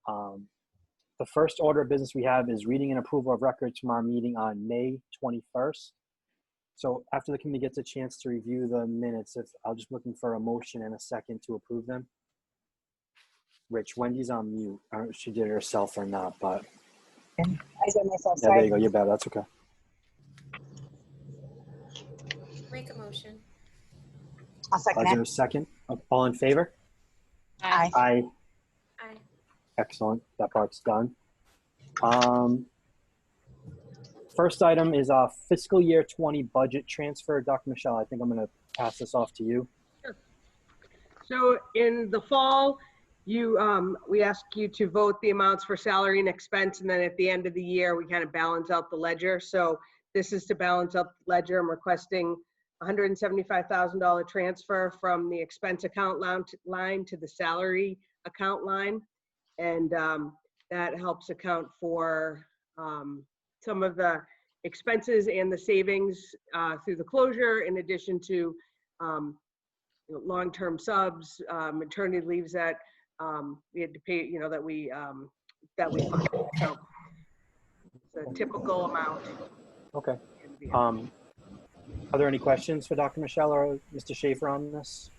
The first order of business we have is reading and approval of records from our meeting on May 21st. So after the committee gets a chance to review the minutes, I'm just looking for a motion and a second to approve them. Rich, Wendy's on mute. I don't know if she did it herself or not, but. I did myself, Yeah, sorry. there you go. You're better. That's okay. Make a motion. I'll second Is there it. a second? All in favor? Aye. Aye. Aye. Excellent. That part's done. First item is fiscal year 20 budget transfer. Dr. Michelle, I think I'm going to pass this off to you. Sure. So in the fall, we ask you to vote the amounts for salary and expense, and then at the end of the year, we kind of balance out the ledger. So this is to balance out the ledger. I'm requesting $175,000 transfer from the expense account line to the salary account line. And that helps account for some of the expenses and the savings through the closure, in addition to long-term subs, maternity leaves that we had to pay, that we funded. So it's a typical amount. Okay. Are there any questions for Dr. Michelle or Mr. Schaefer on this?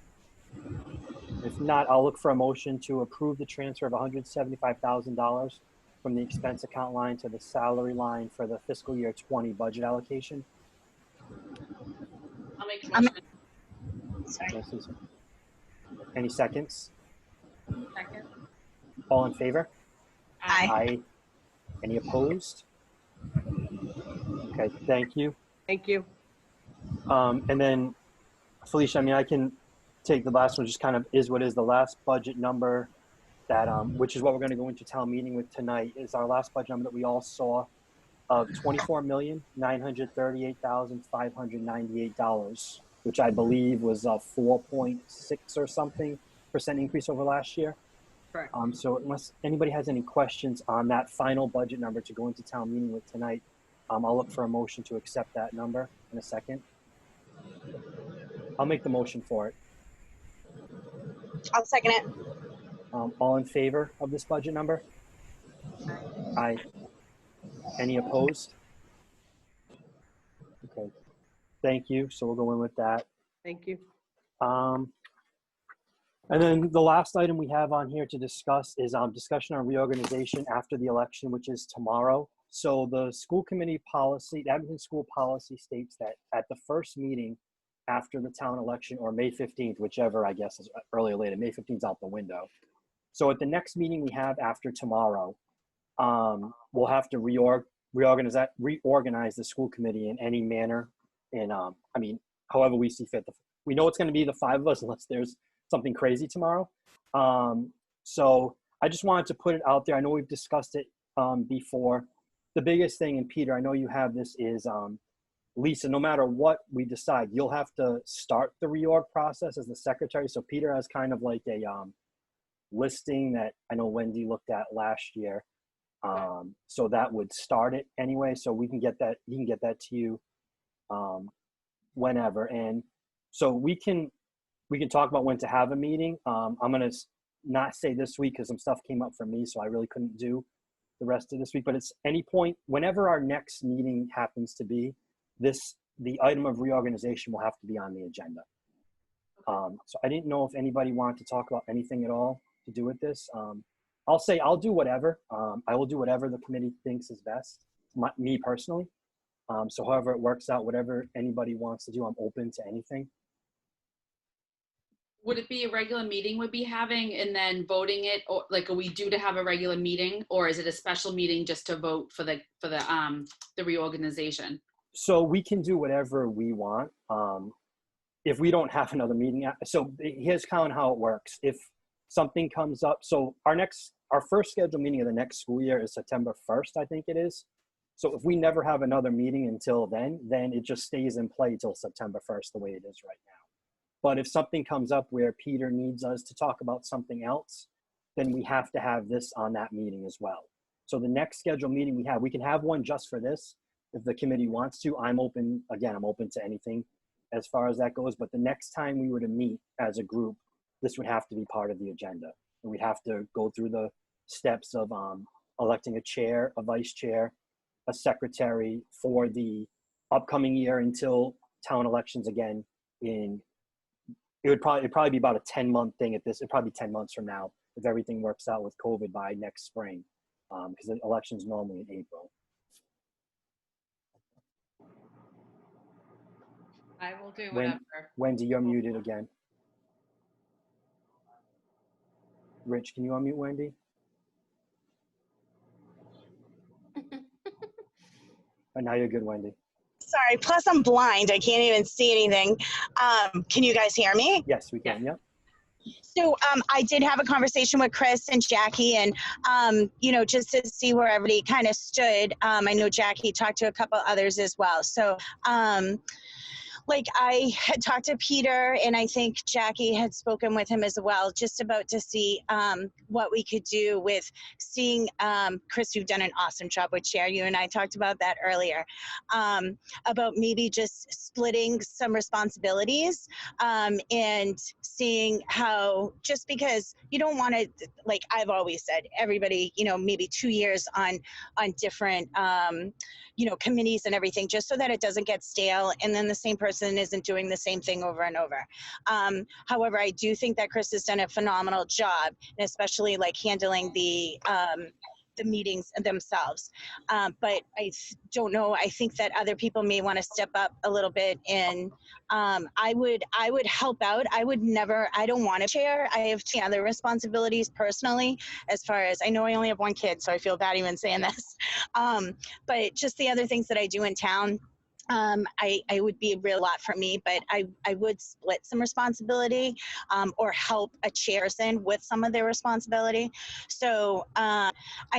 If not, I'll look for a motion to approve the transfer of $175,000 from the expense account line to the salary line for the fiscal year 20 budget allocation. I'll make a motion. Sorry. Any seconds? Second. All in favor? Aye. Aye. Any opposed? Okay, thank you. Thank you. And then, Felicia, I mean, I can take the last one, just kind of is what is the last budget number that, which is what we're going to go into town meeting with tonight, is our last budget number that we all saw of $24,938,598, which I believe was a 4.6 or something % increase over last year. Correct. So unless anybody has any questions on that final budget number to go into town meeting with tonight, I'll look for a motion to accept that number in a second. I'll make the motion for it. I'll second it. All in favor of this budget number? Aye. Any opposed? Okay. Thank you. So we'll go in with that. Thank you. And then the last item we have on here to discuss is discussion on reorganization after the election, which is tomorrow. So the school committee policy, the Abington school policy states that at the first meeting after the town election, or May 15th, whichever I guess is early or later, May 15th is out the window. So at the next meeting we have after tomorrow, we'll have to reorganize the school committee in any manner. And I mean, however we see fit. We know it's going to be the 5 of us unless there's something crazy tomorrow. So I just wanted to put it out there. I know we've discussed it before. The biggest thing, and Peter, I know you have this, is Lisa, no matter what we decide, you'll have to start the reorg process as the secretary. So Peter has kind of like a listing that I know Wendy looked at last year. So that would start it anyway. So we can get that, he can get that to you whenever. And so we can talk about when to have a meeting. I'm going to not say this week because some stuff came up for me, so I really couldn't do the rest of this week, but it's any point, whenever our next meeting happens to be, the item of reorganization will have to be on the agenda. So I didn't know if anybody wanted to talk about anything at all to do with this. I'll say I'll do whatever. I will do whatever the committee thinks is best, me personally. So however it works out, whatever anybody wants to do, I'm open to anything. Would it be a regular meeting we'd be having and then voting it, or like, are we due to have a regular meeting, or is it a special meeting just to vote for the reorganization? So we can do whatever we want. If we don't have another meeting, so here's kind of how it works. If something comes up, so our first scheduled meeting of the next school year is September 1st, I think it is. So if we never have another meeting until then it just stays in play till September 1st, the way it is right now. But if something comes up where Peter needs us to talk about something else, then we have to have this on that meeting as well. So the next scheduled meeting we can have one just for this. If the committee wants to, I'm open to anything as far as that goes. But the next time we were to meet as a group, this would have to be part of the agenda. And we'd have to go through the steps of electing a chair, a vice chair, a secretary for the upcoming year until town elections again it'd probably be about a 10-month thing at this. It'd probably be 10 months from now if everything works out with COVID by next spring, because the election's normally in April. I will do whatever. Wendy, you're muted again. Rich, can you unmute Wendy? And now you're good, Wendy. Sorry, plus I'm blind. I can't even see anything. Can you guys hear me? Yes, we can. Yep. So I did have a conversation with Chris and Jackie, and, just to see where everybody kind of stood. I know Jackie talked to a couple others as well. So, I had talked to Peter, and I think Jackie had spoken with him as well, just about to see what we could do with seeing, Chris, you've done an awesome job with chair. You and I talked about that earlier, about maybe just splitting some responsibilities and seeing how, just because you don't want to, like I've always said, everybody, maybe 2 years on different, committees and everything, just so that it doesn't get stale and then the same person isn't doing the same thing over and over. However, I do think that Chris has done a phenomenal job, and especially handling the meetings themselves. But I don't know. I think that other people may want to step up a little bit, and I would help out. I don't want to chair. I have two other responsibilities personally, as far as I know. I only have one kid, so I feel bad even saying this. But just the other things that I do in town, I would be a real lot for me, but I would split some responsibility or help a chairperson with some of their responsibility. So I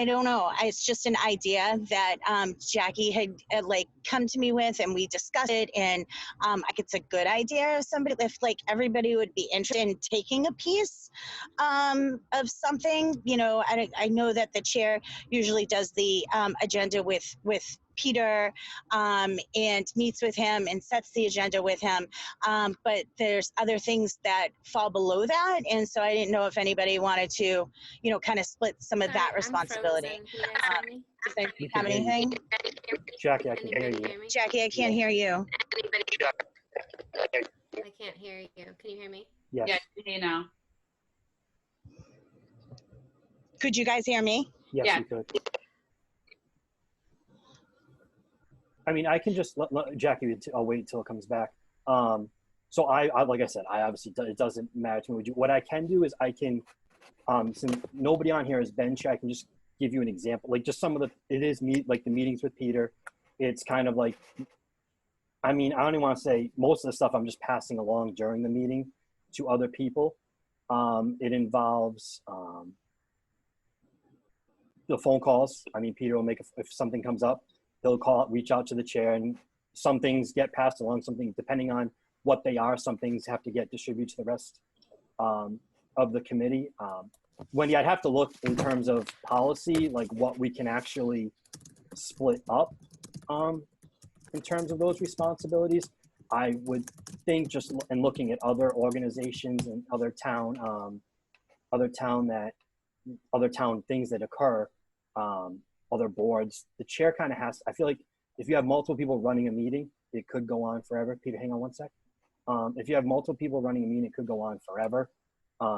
don't know. It's just an idea that Jackie had come to me with, and we discussed it. And I think it's a good idea if everybody would be interested in taking a piece of something. I know that the chair usually does the agenda with Peter and meets with him and sets the agenda with him. But there's other things that fall below that. And so I didn't know if anybody wanted to, kind of split some of Sorry, that I'm responsibility. frozen. Can you guys hear me? Does anybody We have can hear you. anything? Jackie, I can hear Anybody you. hear me? Jackie, I can't hear you. I can't hear you. Can you hear me? Yes. Yeah, you know. Could you guys hear me? Yes, Yeah. we could. I mean, I can just let Jackie. I'll wait until it comes back. So I like I said, I obviously it doesn't matter to me. What I can do is I can, since nobody on here has been chair, I can just give you an example. Just some of the the meetings with Peter. It's kind of I don't even want to say most of the stuff I'm just passing along during the meeting to other people. It involves the phone calls. Peter will if something comes up, he'll reach out to the chair, and some things get passed along. Some things, depending on what they are, some things have to get distributed to the rest of the committee. Wendy, I'd have to look in terms of policy, what we can actually split up in terms of those responsibilities. I would think just in looking at other organizations and other town things that occur, other boards, the chair kind of has, I feel like if you have multiple people running a meeting, it could go on forever. Peter, hang on one sec. If you have multiple people running a meeting, it could go on forever.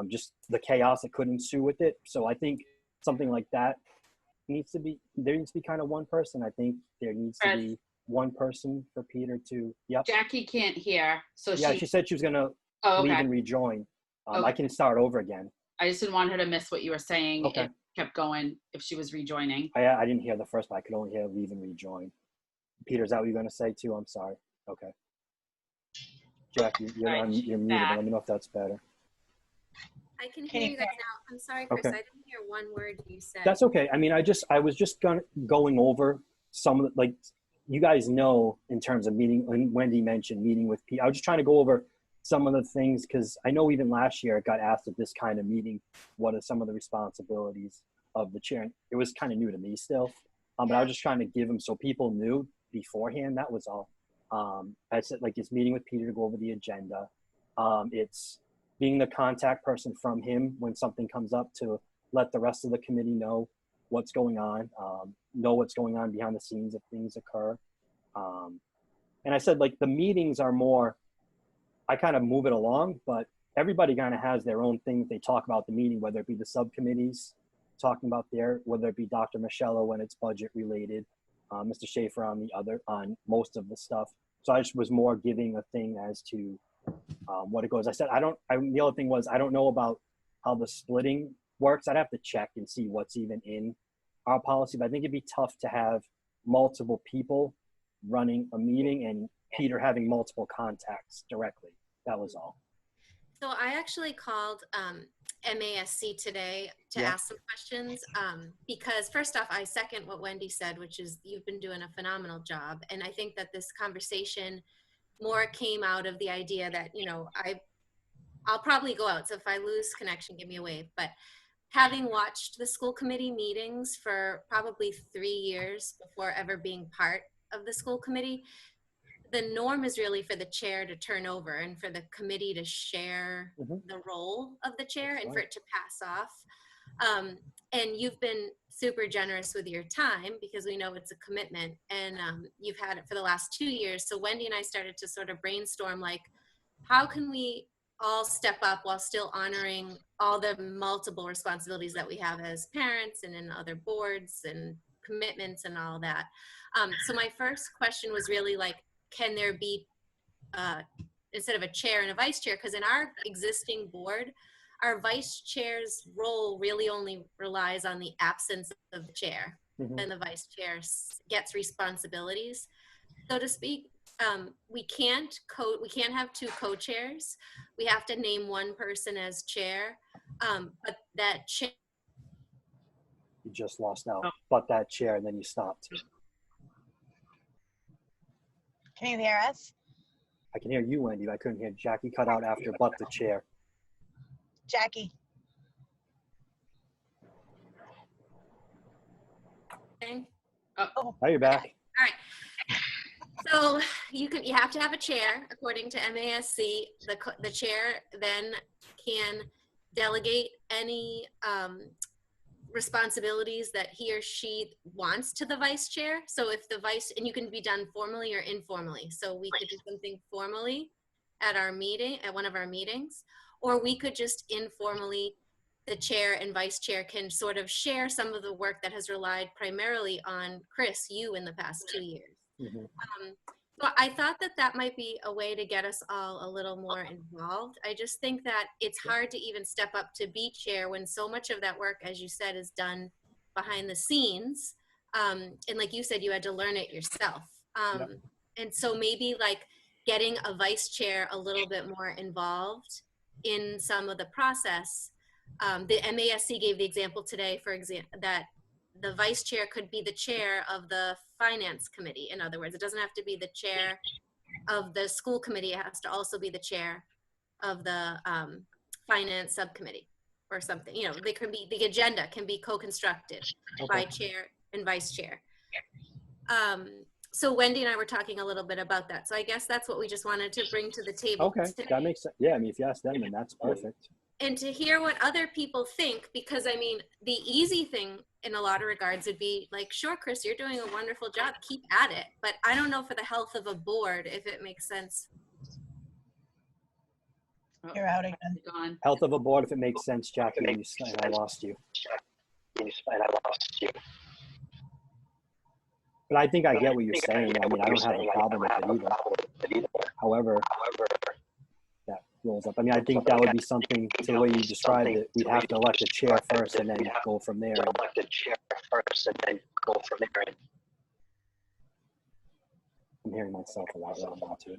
Just the chaos that could ensue with it. So I think something like that there needs to be kind of one person. I think there needs to be one person for Peter to, yep. Jackie can't hear, so She said she was gonna leave and rejoin. I can start over again. I just didn't want her to miss what you were saying. Okay. It kept going if she was rejoining. I didn't hear the first part. I could only hear leave and rejoin. Peter, is that what you're going to say too? I'm sorry. Okay. Jack, you're muted. Let me know if that's better. I can hear you guys now. I'm sorry, Chris. Okay. I didn't hear one word you said. That's okay. I was just going over some of the, you guys know, in terms of meeting, and Wendy mentioned meeting with Pete. I was just trying to go over some of the things, because I know even last year it got asked at this kind of meeting, what are some of the responsibilities of the chair? It was kind of new to me still, but I was just trying to give them so people knew beforehand. That was all. I said, it's meeting with Peter to go over the agenda. It's being the contact person from him when something comes up to let the rest of the committee know what's going on, know what's going on behind the scenes if things occur. And I said, like, the meetings are more, I kind of move it along, but everybody kind of has their own thing they talk about the meeting, whether it be the subcommittees talking about whether it be Dr. Michello when it's budget related, Mr. Schaefer on most of the stuff. So I just was more giving a thing as to what it goes. I said, the other thing was, I don't know about how the splitting works. I'd have to check and see what's even in our policy, but I think it'd be tough to have multiple people running a meeting and Peter having multiple contacts directly. That was all. So I actually called MASC today to ask some questions because first off, I second what Wendy said, which is you've been doing a phenomenal job. And I think that this conversation more came out of the idea that, you know, I'll probably go out. So if I lose connection, give me a wave. But having watched the school committee meetings for probably 3 years before ever being part of the school committee, the norm is really for the chair to turn over and for the committee to share the role of the chair and for it to pass off. And you've been super generous with your time because we know it's a commitment, and you've had it for the last 2 years. So Wendy and I started to sort of brainstorm, like, how can we all step up while still honoring all the multiple responsibilities that we have as parents and in other boards and commitments and all that. So my first question was really like, can there be, instead of a chair and a vice chair, because in our existing board, our vice chair's role really only relies on the absence of the chair, and the vice chair gets responsibilities, so to speak. We can't have two co-chairs. We have to name one person as chair, but that chair. You just lost out, but that chair, and then you stopped. Can you hear us? I can hear you, Wendy. I couldn't hear Jackie. Cut out after but the chair. Jackie. Oh, you're back. All right. So you have to have a chair according to MASC. The chair then can delegate any responsibilities that he or she wants to the vice chair. So if the vice, and you can be done formally or informally. So we could do something formally at our meeting, at one of our meetings, or we could just informally, the chair and vice chair can sort of share some of the work that has relied primarily on Chris, you, in the past 2 years. So I thought that might be a way to get us all a little more involved. I just think that it's hard to even step up to be chair when so much of that work, as you said, is done behind the scenes. And like you said, you had to learn it yourself. And so maybe like getting a vice chair a little bit more involved in some of the process. The MASC gave the example today, for example, that the vice chair could be the chair of the finance committee. In other words, it doesn't have to be the chair of the school committee. It has to also be the chair of the finance subcommittee or something. You know, they can be, the agenda can be co-constructed by chair and vice chair. So Wendy and I were talking a little bit about that. So I guess that's what we just wanted to bring to the table. Okay, that makes sense. Yeah, I mean, if you ask them, then that's perfect. And to hear what other people think, because I mean, the easy thing in a lot of regards would be like, sure, Chris, you're doing a wonderful job, keep at it. But I don't know for the health of a board, if it makes sense. You're out again. Health of a board, if it makes sense, Jackie, and I lost you. But I think I get what you're saying. I mean, I don't have a problem with it either. However, that rolls up. I mean, I think that would be something, to the way you described it, we'd have to elect a chair first and then go from there. I'm hearing myself a lot right now, too.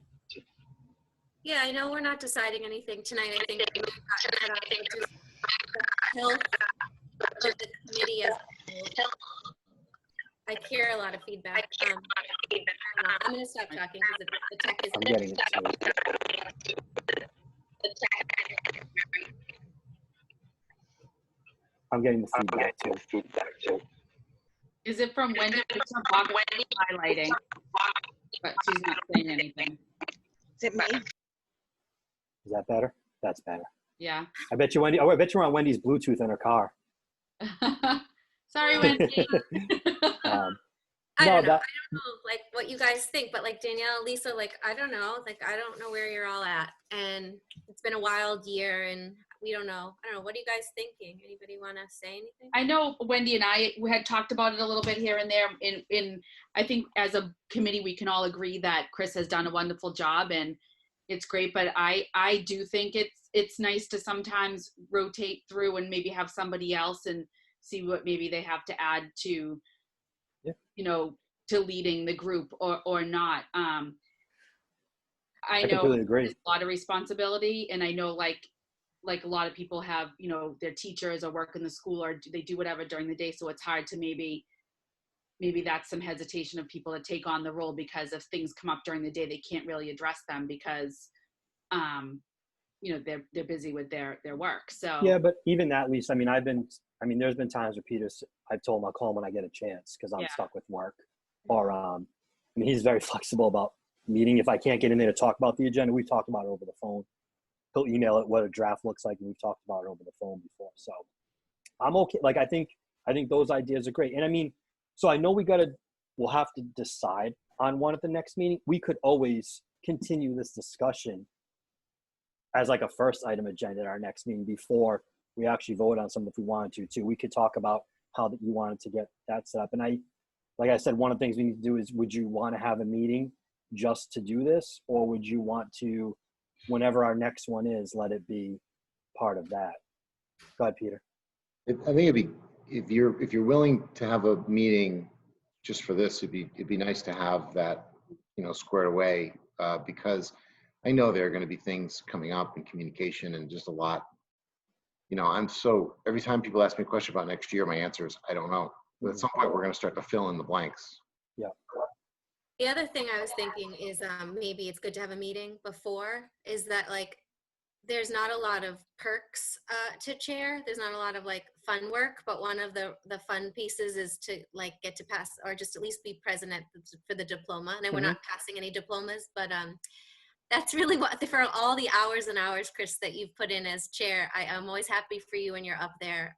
Yeah, I know we're not deciding anything tonight. I think we just the health of the committee as a whole. I hear a lot of feedback. I'm going to stop talking because the tech is. I'm getting it too. I'm getting the feedback too. Is it from Wendy? It's from Wendy highlighting, but she's not saying anything. Is it me? Is that better? That's better. Yeah. I bet you, Wendy. Oh, I bet you're on Wendy's Bluetooth in her car. Sorry, Wendy. I No, don't know. that, I don't know like what you guys think, but like Danielle, Lisa, like I don't know. Like I don't know where you're all at. And it's been a wild year and we don't know. I don't know. What are you guys thinking? Anybody want to say anything? I know Wendy and we had talked about it a little bit here and there. In I think as a committee, we can all agree that Chris has done a wonderful job and it's great. But I do think it's nice to sometimes rotate through and maybe have somebody else and see what maybe they have to add to, Yeah. you know, to leading the group or not. I know completely agree. it's a lot of responsibility, and I know like a lot of people have, you know, their teachers or work in the school or they do whatever during the day, so it's hard to maybe that's some hesitation of people to take on the role because if things come up during the day, they can't really address them because you know, they're busy with their work. So Yeah, but even that, Lisa, I mean, there's been times where I've told him I'll call him when I get a chance because I'm stuck with work. Or, I mean, he's very flexible about meeting. If I can't get in there to talk about the agenda, we've talked about it over the phone. He'll email it what a draft looks like, and we've talked about it over the phone before. So I'm okay. Like, I think those ideas are great. And I mean, so I know we'll have to decide on one at the next meeting. We could always continue this discussion as like a first item agenda at our next meeting before we actually vote on something if we wanted to too. We could talk about how that you wanted to get that set up. And like I said, one of the things we need to do is, would you want to have a meeting just to do this? Or would you want to, whenever our next one is, let it be part of that? Go ahead, Peter. I think it'd be, if you're willing to have a meeting just for this, it'd be nice to have that, you know, squared away, because I know there are going to be things coming up in communication and just a lot. You know, every time people ask me a question about next year, my answer is, I don't know. But at some point, we're going to start to fill in the blanks. Yeah. The other thing I was thinking is maybe it's good to have a meeting before, is that like there's not a lot of perks to chair. There's not a lot of like fun work, but one of the fun pieces is to like get to pass or just at least be present for the diploma. And we're not passing any diplomas, but that's really what, for all the hours and hours, Chris, that you've put in as chair, I'm always happy for you when you're up there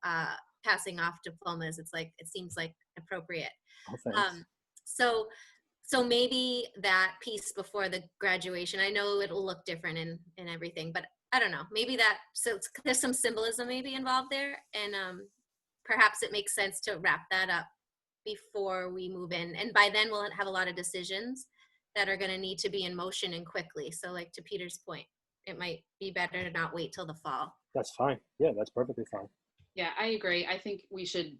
passing off diplomas. It's like, it seems like appropriate. Oh, thanks. So maybe that piece before the graduation, I know it'll look different and everything, but I don't know, maybe there's some symbolism maybe involved there. And perhaps it makes sense to wrap that up before we move in. And by then we'll have a lot of decisions that are going to need to be in motion and quickly. So like to Peter's point, it might be better to not wait till the fall. That's fine. Yeah, that's perfectly fine. yeah, I agree. I think we should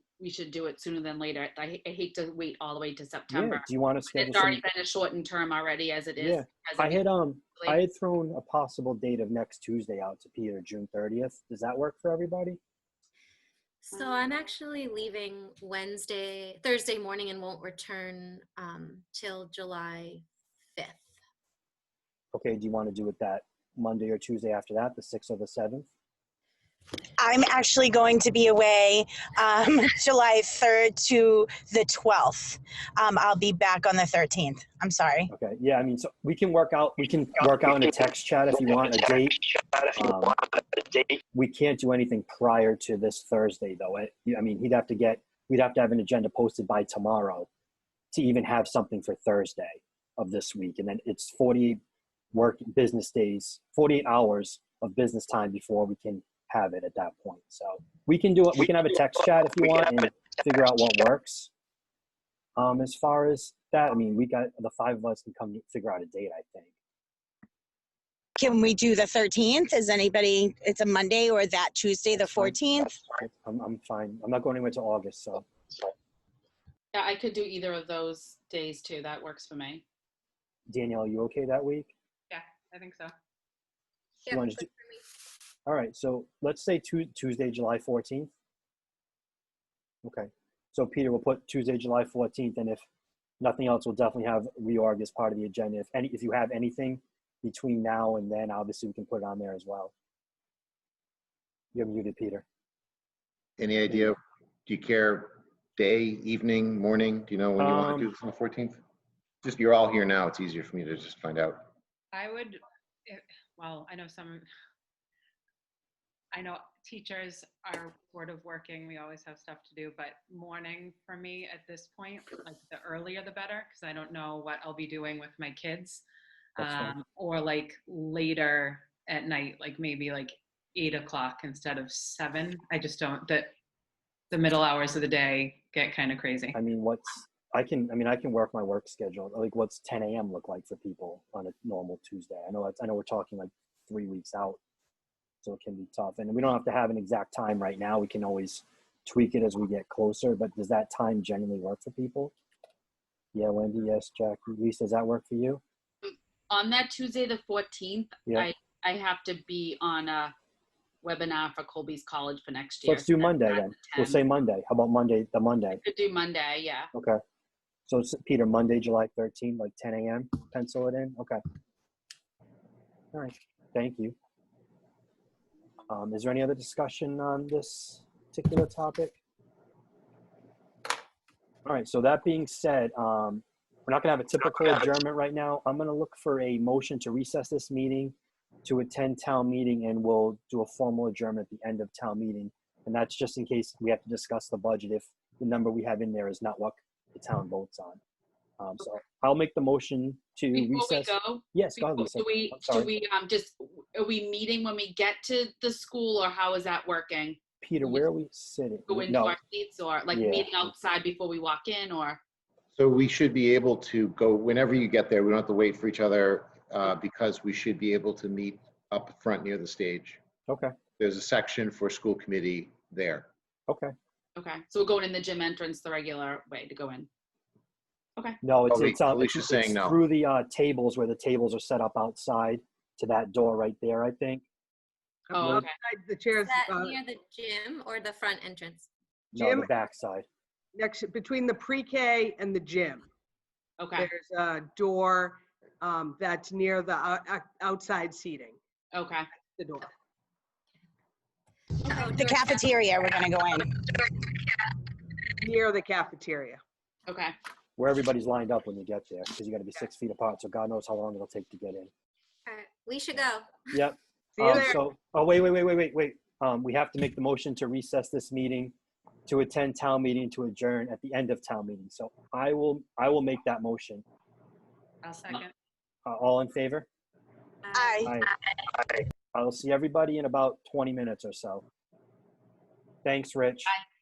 do it sooner than later. I hate to wait all the way to September. Yeah. Do you want to schedule It's already been a shortened term already as it is. Yeah. I had thrown a possible date of next Tuesday out to Peter, June 30th. Does that work for everybody? So I'm actually leaving Thursday morning and won't return till July 5th. Okay. Do you want to do it that Monday or Tuesday after that, the 6th or the 7th? I'm actually going to be away July 3rd to the 12th. I'll be back on the 13th. I'm sorry. Okay. Yeah. I mean, so we can work out in a text chat if you want a date. We can't do anything prior to this Thursday though. I mean, we'd have to have an agenda posted by tomorrow to even have something for Thursday of this week. And then it's 48 business days, 48 hours of business time before we can have it at that point. So we can do it. We can have a text chat if you want and figure out what works. As far as that, I mean, the 5 of us can come figure out a date, I think. Can we do the 13th? It's a Monday, or that Tuesday, the 14th? I'm fine. I'm not going anywhere till August, so. Yeah, I could do either of those days too. That works for me. Danielle, are you okay that week? Yeah, I think so. Yeah, You wanna good do- for me. All right, so let's say Tuesday, July 14th. Okay, so Peter, we'll put Tuesday, July 14th, and if nothing else, we'll definitely have reorg as part of the agenda. If you have anything between now and then, obviously we can put it on there as well. You're muted, Peter. Any idea? Do you care day, evening, morning? Do you know when you want to do this on the 14th? Just, you're all here now. It's easier for me to just find out. I would, well, I know teachers are sort of working. We always have stuff to do, but morning for me at this point, like the earlier the better, because I don't know what I'll be doing with my kids. That's fine. Or like later at night, like maybe like 8 o'clock instead of 7. I just don't, the middle hours of the day get kind of crazy. I mean, I can work my work schedule. Like, what's 10 a.m. look like for people on a normal Tuesday? I know we're talking like 3 weeks out, so it can be tough. And we don't have to have an exact time right now. We can always tweak it as we get closer. But does that time generally work for people? Yeah, Wendy. Yes, Jackie. Lisa, does that work for you? On that Tuesday, the 14th, Yeah. I have to be on a webinar for Colby's College for next So year. let's do Monday then. We'll say Monday. How about Monday? The Monday. Could do Monday, yeah. Okay. So Peter, Monday, July 13th, like 10 a.m. Pencil it in. Okay. All right. Thank you. Is there any other discussion on this particular topic? All right. So that being said, we're not going to have a typical adjournment right now. I'm going to look for a motion to recess this meeting to attend town meeting, and we'll do a formal adjournment at the end of town meeting. And that's just in case we have to discuss the budget if the number we have in there is not what the town votes on. So I'll make the motion to Before recess. we go, Yes, go ahead, Lisa. do we I'm sorry. are we meeting when we get to the school, or how is that working? Peter, where are we sitting? Go into No, our seats, or like Yeah. meeting outside before we walk in, or? So we should be able to go whenever you get there. We don't have to wait for each other because we should be able to meet up front near the stage. okay, There's a section for school committee there. okay. Okay, so we're going in the gym entrance the regular way to go in. Okay. No, Oh, wait, Alicia's it's saying no. through the tables where the tables are set up outside to that door right there, I think. Oh, okay. Outside the Is chairs, that near the gym or the front entrance? No, Jim? the backside. next, between the pre-K and the gym. Okay. There's a door that's near the outside seating, Okay. the door. The cafeteria, we're gonna go in. Near the cafeteria. Okay. Where everybody's lined up when you get there, because you got to be 6 feet apart. So God knows how long it'll take to get in. All right, we should go. Yep. See you there. Wait. We have to make the motion to recess this meeting to attend town meeting to adjourn at the end of town meeting. So I will make that motion. I'll second. All in favor? Aye. Aye. I will see everybody in about 20 minutes or so. Thanks, Rich. Bye.